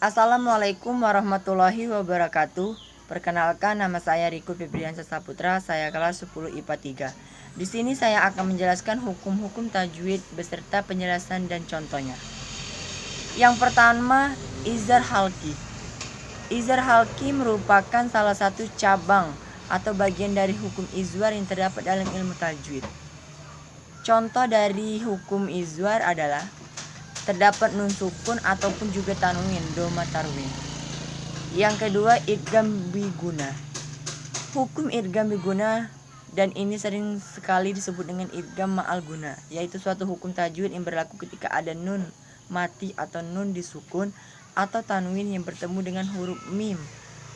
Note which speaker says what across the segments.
Speaker 1: Assalamualaikum warahmatullahi wabarakatuh. Perkenalkan, nama saya Riku Febriansyah Saputra, saya kelas 10 IPA 3. Di sini saya akan menjelaskan hukum-hukum tajwid beserta penjelasan dan contohnya. Yang pertama, izhar halqi. Izhar halqi merupakan salah satu cabang atau bagian dari hukum izhar yang terdapat dalam ilmu tajwid. Contoh dari hukum izhar adalah terdapat nun sukun ataupun juga tanwin, doma tarwin. Yang kedua, idgham biguna. Hukum idgham biguna dan ini sering sekali disebut dengan idgham ma'al guna, yaitu suatu hukum tajwid yang berlaku ketika ada nun mati atau nun disukun atau tanwin yang bertemu dengan huruf mim,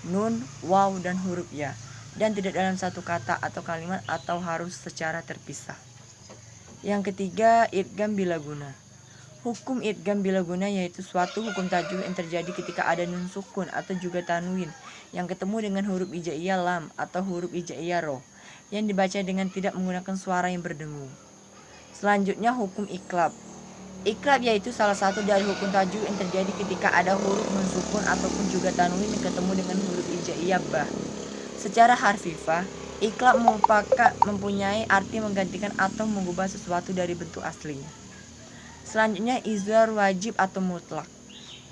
Speaker 1: nun, waw, dan huruf ya, dan tidak dalam satu kata atau kalimat atau harus secara terpisah. Yang ketiga, idgham bila guna. Hukum idgham bila guna yaitu suatu hukum tajwid yang terjadi ketika ada nun sukun atau juga tanwin yang ketemu dengan huruf hijaiyah lam atau huruf hijaiyah ro yang dibaca dengan tidak menggunakan suara yang berdengung. Selanjutnya, hukum iklab. Iklab yaitu salah satu dari hukum tajwid yang terjadi ketika ada huruf nun sukun ataupun juga tanwin yang ketemu dengan huruf hijaiyah ba. Secara harfiah, iklab mempunyai arti menggantikan atau mengubah sesuatu dari bentuk aslinya. Selanjutnya, izhar wajib atau mutlak.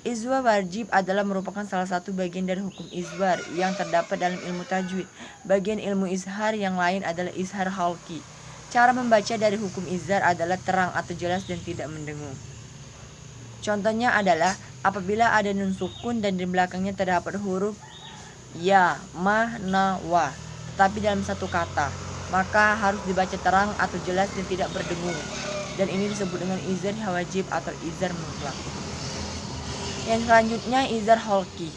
Speaker 1: Izhar wajib adalah merupakan salah satu bagian dari hukum izhar yang terdapat dalam ilmu tajwid. Bagian ilmu izhar yang lain adalah izhar halqi. Cara membaca dari hukum izhar adalah terang atau jelas dan tidak mendengung. Contohnya adalah apabila ada nun sukun dan di belakangnya terdapat huruf ya, ma, na, wa, tetapi dalam satu kata, maka harus dibaca terang atau jelas dan tidak berdengung. Dan ini disebut dengan izhar wajib atau izhar mutlak. Yang selanjutnya, izhar halqi.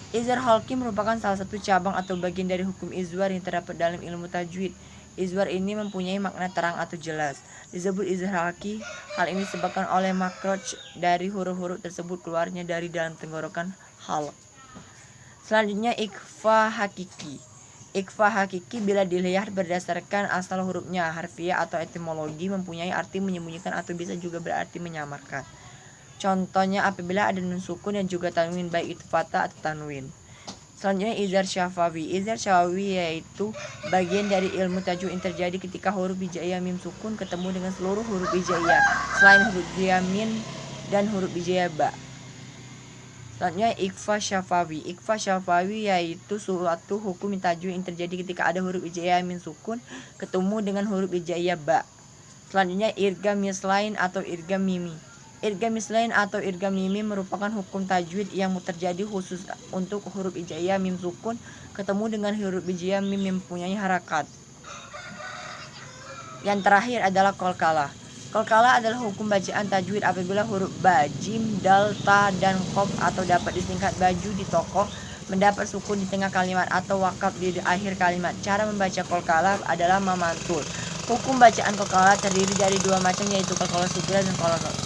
Speaker 1: Izhar halqi merupakan salah satu cabang atau bagian dari hukum izhar yang terdapat dalam ilmu tajwid. Izhar ini mempunyai makna terang atau jelas. Disebut izhar halqi. Hal ini disebabkan oleh makroj dari huruf-huruf tersebut keluarnya dari dalam tenggorokan halq. Selanjutnya, ikhfa hakiki. Ikhfa hakiki bila dilihat berdasarkan asal hurufnya, harfiah atau etimologi, mempunyai arti menyembunyikan atau bisa juga berarti menyamarkan. Contohnya apabila ada nun sukun dan juga tanwin, baik itu fathah atau tanwin. Selanjutnya, izhar syafawi. Izhar syafawi yaitu bagian dari ilmu tajwid yang terjadi ketika huruf hijaiyah mim sukun ketemu dengan seluruh huruf hijaiyah selain huruf min dan huruf hijaiyah ba. Selanjutnya, ikhfa syafawi. Ikhfa syafawi yaitu suatu hukum tajwid yang terjadi ketika ada huruf hijaiyah min sukun ketemu dengan huruf hijaiyah ba. Selanjutnya, idgham mislain atau idgham mimi. Idgham mislain atau idgham mimi merupakan hukum tajwid yang terjadi khusus untuk huruf hijaiyah mim sukun ketemu dengan huruf hijaiyah mim yang mempunyai harakat. Yang terakhir adalah qalqalah. Qalqalah adalah hukum bacaan tajwid apabila huruf ba, jim, dal, ta, dan qaf atau dapat disingkat baju di toko mendapat sukun di tengah kalimat atau wakaf di akhir kalimat. Cara membaca qalqalah adalah mamantul. Hukum bacaan qalqalah terdiri dari dua macam yaitu qalqalah sugra dan qalqalah